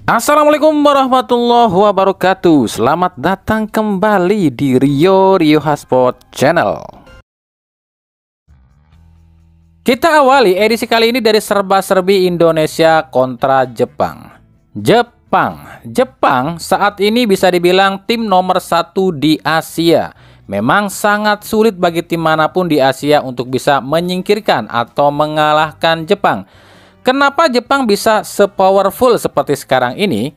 Assalamualaikum warahmatullahi wabarakatuh. Selamat datang kembali di Rio Hotspot Channel. Kita awali edisi kali ini dari serba-serbi Indonesia kontra Jepang. Jepang saat ini bisa dibilang tim nomor 1 di Asia. Memang sangat sulit bagi tim manapun di Asia untuk bisa menyingkirkan atau mengalahkan Jepang. Kenapa Jepang bisa se-powerful seperti sekarang ini?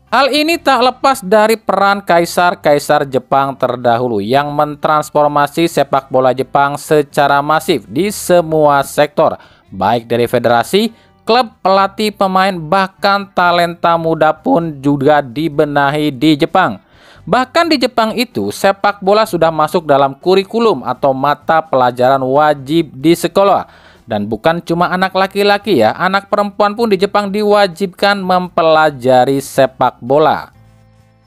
Hal ini tak lepas dari peran kaisar-kaisar Jepang terdahulu yang mentransformasi sepak bola Jepang secara masif di semua sektor, baik dari federasi, klub, pelatih, pemain, bahkan talenta muda pun juga dibenahi di Jepang. Bahkan di Jepang itu, sepak bola sudah masuk dalam kurikulum atau mata pelajaran wajib di sekolah. Dan bukan cuma anak laki-laki ya, anak perempuan pun di Jepang diwajibkan mempelajari sepak bola.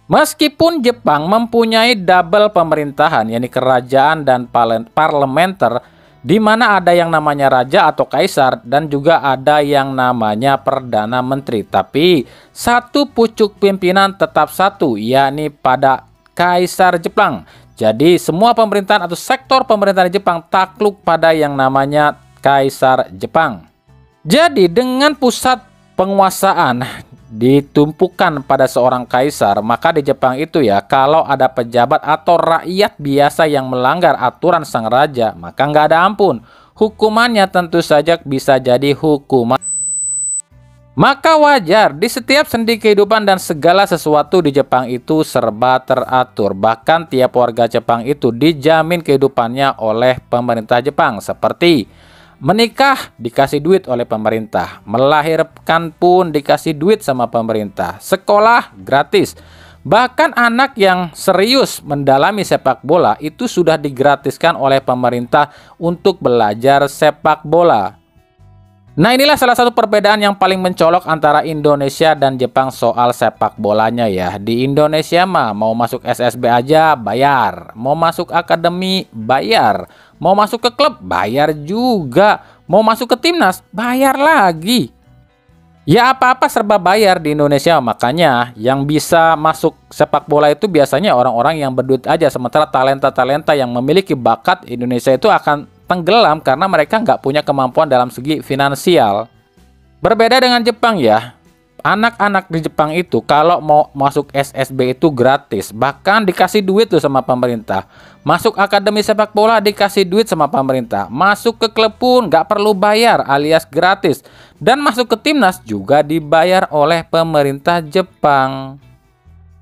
Meskipun Jepang mempunyai double pemerintahan, yakni kerajaan dan parlementer, di mana ada yang namanya raja atau kaisar dan juga ada yang namanya perdana menteri. Tapi satu pucuk pimpinan tetap satu, yakni pada kaisar Jepang. Jadi semua pemerintahan atau sektor pemerintahan Jepang takluk pada yang namanya Kaisar Jepang. Jadi dengan pusat penguasaan ditumpukan pada seorang kaisar, maka di Jepang itu ya, kalau ada pejabat atau rakyat biasa yang melanggar aturan sang raja, maka nggak ada ampun. Hukumannya tentu saja bisa jadi hukuman. Maka wajar di setiap sendi kehidupan dan segala sesuatu di Jepang itu serba teratur. Bahkan tiap warga Jepang itu dijamin kehidupannya oleh pemerintah Jepang, seperti menikah dikasih duit oleh pemerintah, melahirkan pun dikasih duit sama pemerintah, sekolah gratis. Bahkan anak yang serius mendalami sepak bola itu sudah digratiskan oleh pemerintah untuk belajar sepak bola. Nah, inilah salah satu perbedaan yang paling mencolok antara Indonesia dan Jepang soal sepak bolanya ya. Di Indonesia mah mau masuk SSB aja bayar, mau masuk akademi bayar, mau masuk ke klub bayar juga, mau masuk ke timnas bayar lagi. Ya apa-apa serba bayar di Indonesia, makanya yang bisa masuk sepak bola itu biasanya orang-orang yang berduit aja. Sementara talenta-talenta yang memiliki bakat Indonesia itu akan tenggelam karena mereka nggak punya kemampuan dalam segi finansial. Berbeda dengan Jepang ya, anak-anak di Jepang itu kalau mau masuk SSB itu gratis, bahkan dikasih duit tuh sama pemerintah. Masuk akademi sepak bola dikasih duit sama pemerintah, masuk ke klub pun nggak perlu bayar alias gratis, dan masuk ke timnas juga dibayar oleh pemerintah Jepang.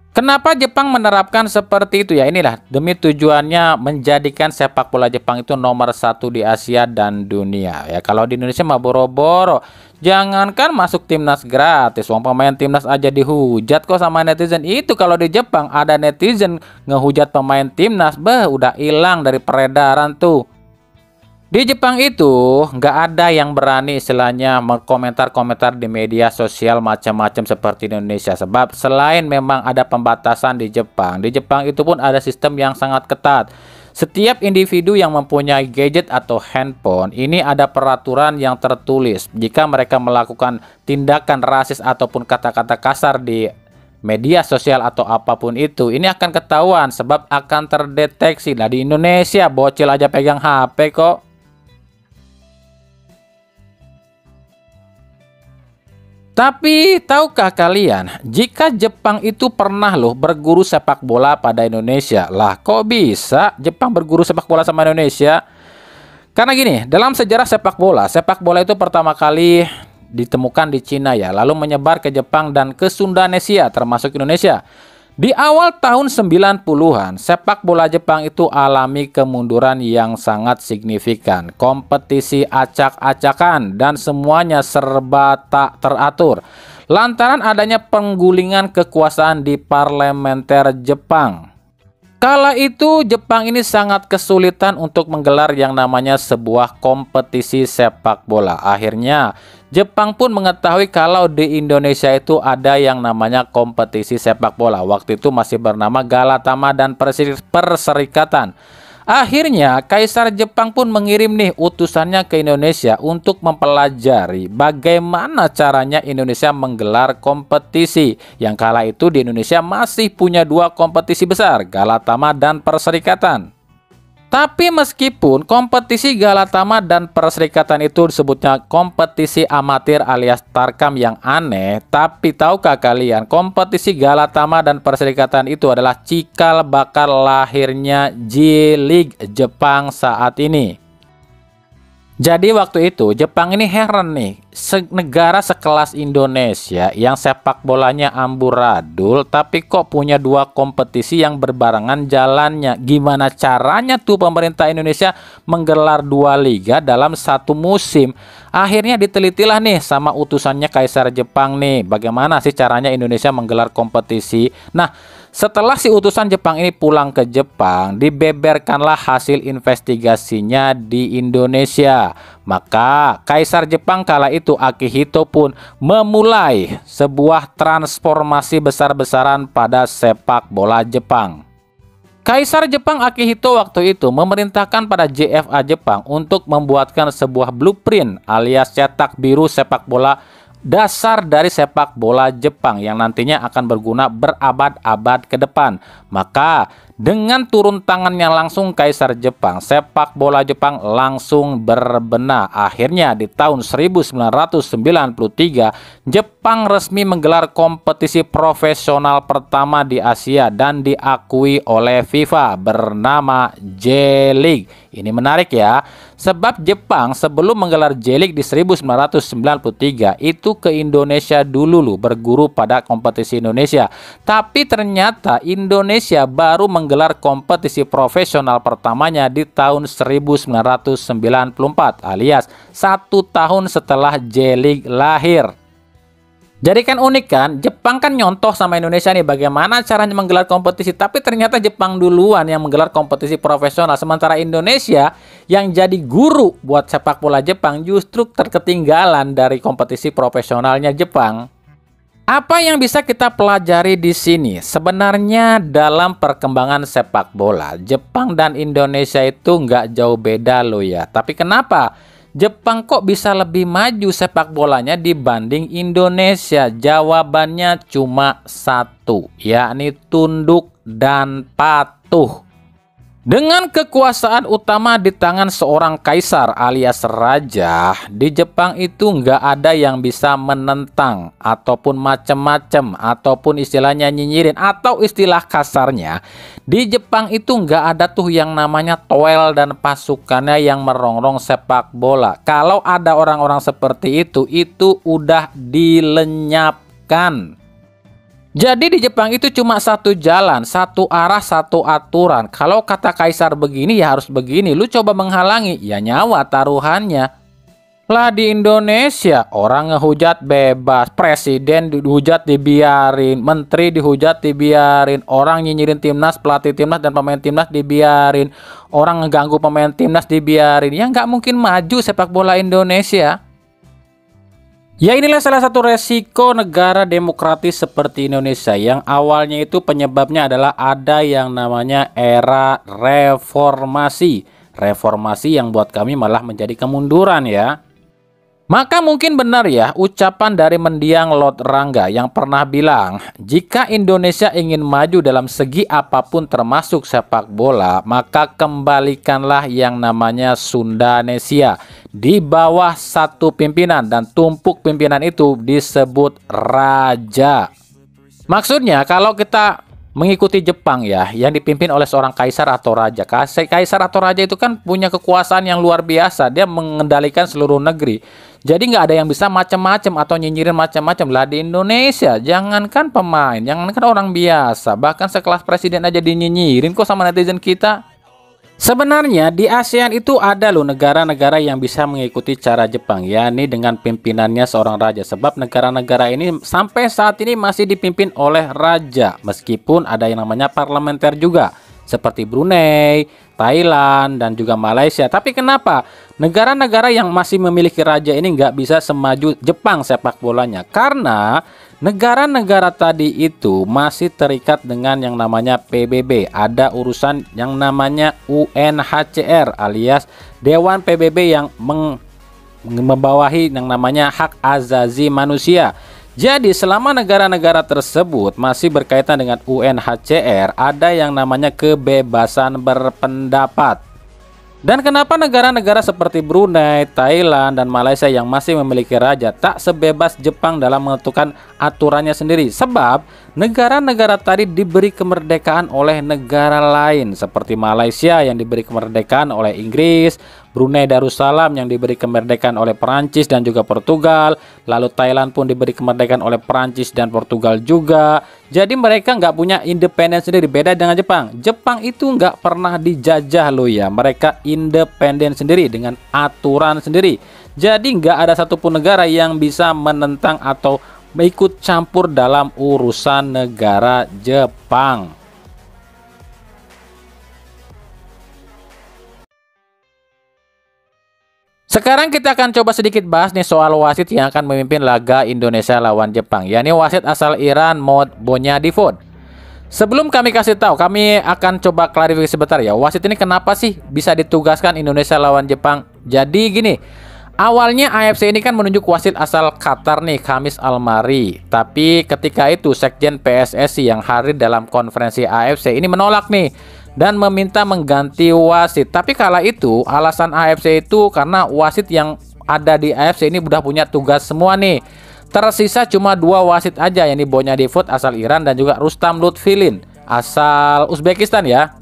Kenapa Jepang menerapkan seperti itu ya? Inilah demi tujuannya menjadikan sepak bola Jepang itu nomor 1 di Asia dan dunia. Ya kalau di Indonesia mah boro-boro. Jangankan masuk timnas gratis, uang pemain timnas aja dihujat kok sama netizen. Itu kalau di Jepang ada netizen ngehujat pemain timnas, udah hilang dari peredaran tuh. Di Jepang itu nggak ada yang berani istilahnya mengkomentar-komentar di media sosial macam-macam seperti di Indonesia. Sebab selain memang ada pembatasan di Jepang itu pun ada sistem yang sangat ketat. Setiap individu yang mempunyai gadget atau handphone ini ada peraturan yang tertulis. Jika mereka melakukan tindakan rasis ataupun kata-kata kasar di media sosial atau apapun itu, ini akan ketahuan sebab akan terdeteksi. Nah di Indonesia bocil aja pegang HP kok. Tapi tahukah kalian, jika Jepang itu pernah loh berguru sepak bola pada Indonesia? Lah kok bisa Jepang berguru sepak bola sama Indonesia? Karena gini, dalam sejarah sepak bola itu pertama kali ditemukan di Cina ya, lalu menyebar ke Jepang dan ke Sundanesia termasuk Indonesia. Di awal tahun 90-an, sepak bola Jepang itu alami kemunduran yang sangat signifikan. Kompetisi acak-acakan dan semuanya serba tak teratur. Lantaran adanya penggulingan kekuasaan di parlementer Jepang. Kala itu Jepang ini sangat kesulitan untuk menggelar yang namanya sebuah kompetisi sepak bola. Akhirnya Jepang pun mengetahui kalau di Indonesia itu ada yang namanya kompetisi sepak bola. Waktu itu masih bernama Galatama dan Perserikatan. Akhirnya, Kaisar Jepang pun mengirim nih utusannya ke Indonesia untuk mempelajari bagaimana caranya Indonesia menggelar kompetisi. Yang kala itu di Indonesia masih punya dua kompetisi besar, Galatama dan Perserikatan. Tapi meskipun kompetisi Galatama dan Perserikatan itu disebutnya kompetisi amatir alias tarkam yang aneh, tapi tahukah kalian kompetisi Galatama dan Perserikatan itu adalah cikal bakal lahirnya J-League Jepang saat ini. Jadi waktu itu Jepang ini heran nih, negara sekelas Indonesia yang sepak bolanya amburadul tapi kok punya dua kompetisi yang berbarengan jalannya. Gimana caranya tuh pemerintah Indonesia menggelar dua liga dalam satu musim? Akhirnya ditelitilah nih sama utusannya Kaisar Jepang nih, bagaimana sih caranya Indonesia menggelar kompetisi. Nah, setelah si utusan Jepang ini pulang ke Jepang, dibeberkanlah hasil investigasinya di Indonesia. Maka Kaisar Jepang kala itu Akihito pun memulai sebuah transformasi besar-besaran pada sepak bola Jepang. Kaisar Jepang Akihito waktu itu memerintahkan pada JFA Jepang untuk membuatkan sebuah blueprint alias cetak biru sepak bola dasar dari sepak bola Jepang yang nantinya akan berguna berabad-abad ke depan. Maka dengan turun tangannya langsung Kaisar Jepang, sepak bola Jepang langsung berbenah. Akhirnya di tahun 1993 Jepang resmi menggelar kompetisi profesional pertama di Asia dan diakui oleh FIFA bernama J-League. Ini menarik ya, sebab Jepang sebelum menggelar J-League di 1993 itu ke Indonesia dulu loh, berguru pada kompetisi Indonesia. Tapi ternyata Indonesia baru menggelar kompetisi profesional pertamanya di tahun 1994 alias 1 tahun setelah J-League lahir. Jadi kan unik kan, Jepang kan nyontoh sama Indonesia nih bagaimana caranya menggelar kompetisi, tapi ternyata Jepang duluan yang menggelar kompetisi profesional, sementara Indonesia yang jadi guru buat sepak bola Jepang justru terketinggalan dari kompetisi profesionalnya Jepang. Apa yang bisa kita pelajari di sini? Sebenarnya dalam perkembangan sepak bola, Jepang dan Indonesia itu nggak jauh beda loh ya. Tapi kenapa Jepang kok bisa lebih maju sepak bolanya dibanding Indonesia? Jawabannya cuma satu, yakni tunduk dan patuh. Dengan kekuasaan utama di tangan seorang kaisar alias raja, di Jepang itu nggak ada yang bisa menentang ataupun macem-macem ataupun istilahnya nyinyirin, atau istilah kasarnya di Jepang itu nggak ada tuh yang namanya toel dan pasukannya yang merongrong sepak bola. Kalau ada orang-orang seperti itu udah dilenyapkan. Jadi di Jepang itu cuma satu jalan, satu arah, satu aturan. Kalau kata kaisar begini ya harus begini. Lu coba menghalangi, ya nyawa taruhannya. Lah di Indonesia orang ngehujat bebas, presiden dihujat dibiarin, menteri dihujat dibiarin, orang nyinyirin timnas, pelatih timnas dan pemain timnas dibiarin, orang ngeganggu pemain timnas dibiarin. Ya nggak mungkin maju sepak bola Indonesia. Ya inilah salah satu resiko negara demokratis seperti Indonesia yang awalnya itu penyebabnya adalah ada yang namanya era reformasi. Reformasi yang buat kami malah menjadi kemunduran ya. Maka mungkin benar ya ucapan dari mendiang Lord Rangga yang pernah bilang, jika Indonesia ingin maju dalam segi apapun termasuk sepak bola, maka kembalikanlah yang namanya Sundanesia di bawah satu pimpinan, dan tumpuk pimpinan itu disebut raja. Maksudnya kalau kita mengikuti Jepang ya, yang dipimpin oleh seorang kaisar atau raja. Kaisar atau raja itu kan punya kekuasaan yang luar biasa. Dia mengendalikan seluruh negeri. Jadi nggak ada yang bisa macam-macam atau nyinyirin macam-macam. Lah di Indonesia, jangankan pemain, jangankan orang biasa, bahkan sekelas presiden aja dinyinyirin kok sama netizen kita. Sebenarnya di ASEAN itu ada loh negara-negara yang bisa mengikuti cara Jepang, yakni dengan pimpinannya seorang raja. Sebab negara-negara ini sampai saat ini masih dipimpin oleh raja, meskipun ada yang namanya parlementer juga. seperti Brunei, Thailand, dan juga Malaysia. Tapi kenapa negara-negara yang masih memiliki raja ini nggak bisa semaju Jepang sepak bolanya? Karena negara-negara tadi itu masih terikat dengan yang namanya PBB. Ada urusan yang namanya UNHCR alias Dewan PBB yang membawahi yang namanya hak azazi manusia. Jadi selama negara-negara tersebut masih berkaitan dengan UNHCR, ada yang namanya kebebasan berpendapat. Dan kenapa negara-negara seperti Brunei, Thailand, dan Malaysia yang masih memiliki raja tak sebebas Jepang dalam menentukan aturannya sendiri? Sebab negara-negara tadi diberi kemerdekaan oleh negara lain, seperti Malaysia yang diberi kemerdekaan oleh Inggris, Brunei Darussalam yang diberi kemerdekaan oleh Perancis dan juga Portugal, lalu Thailand pun diberi kemerdekaan oleh Perancis dan Portugal juga. Jadi mereka nggak punya independen sendiri, beda dengan Jepang. Jepang itu nggak pernah dijajah loh ya, mereka independen sendiri dengan aturan sendiri. Jadi nggak ada satupun negara yang bisa menentang atau ikut campur dalam urusan negara Jepang. Sekarang kita akan coba sedikit bahas nih soal wasit yang akan memimpin laga Indonesia lawan Jepang, yakni wasit asal Iran Mohd Bonyadifod. Sebelum kami kasih tahu, kami akan coba klarifikasi sebentar ya. Wasit ini kenapa sih bisa ditugaskan Indonesia lawan Jepang? Jadi gini, awalnya AFC ini kan menunjuk wasit asal Qatar nih, Khamis Almari. Tapi ketika itu Sekjen PSSI yang hadir dalam konferensi AFC ini menolak nih dan meminta mengganti wasit. Tapi kala itu alasan AFC itu karena wasit yang ada di AFC ini udah punya tugas semua nih. Tersisa cuma 2 wasit aja, yakni Bonyadifod asal Iran dan juga Rustam Lutfilin asal Uzbekistan ya.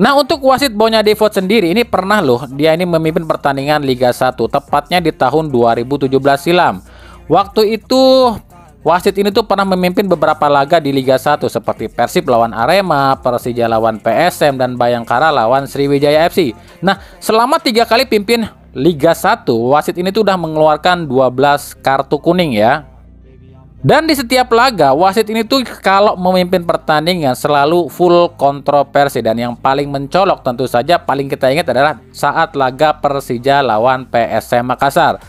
Nah, untuk wasit Bonyadifod sendiri ini pernah loh dia ini memimpin pertandingan Liga 1 tepatnya di tahun 2017 silam. Waktu itu wasit ini tuh pernah memimpin beberapa laga di Liga 1 seperti Persib lawan Arema, Persija lawan PSM, dan Bayangkara lawan Sriwijaya FC. Nah, selama 3 kali pimpin Liga 1, wasit ini tuh udah mengeluarkan 12 kartu kuning ya. Dan di setiap laga, wasit ini tuh kalau memimpin pertandingan selalu full kontroversi. Dan yang paling mencolok tentu saja paling kita ingat adalah saat laga Persija lawan PSM Makassar.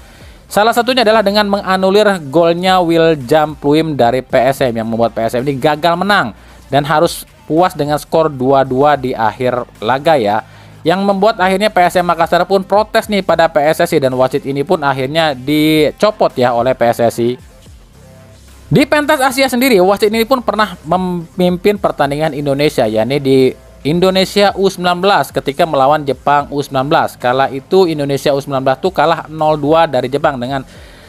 Salah satunya adalah dengan menganulir golnya Wiljam Pluim dari PSM yang membuat PSM ini gagal menang dan harus puas dengan skor 2-2 di akhir laga ya. Yang membuat akhirnya PSM Makassar pun protes nih pada PSSI dan wasit ini pun akhirnya dicopot ya oleh PSSI. Di pentas Asia sendiri, wasit ini pun pernah memimpin pertandingan Indonesia, yakni di Indonesia U19 ketika melawan Jepang U19. Kala itu Indonesia U19 tuh kalah 0-2 dari Jepang dengan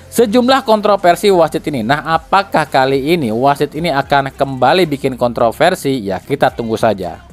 sejumlah kontroversi wasit ini. Nah, apakah kali ini wasit ini akan kembali bikin kontroversi? Ya, kita tunggu saja.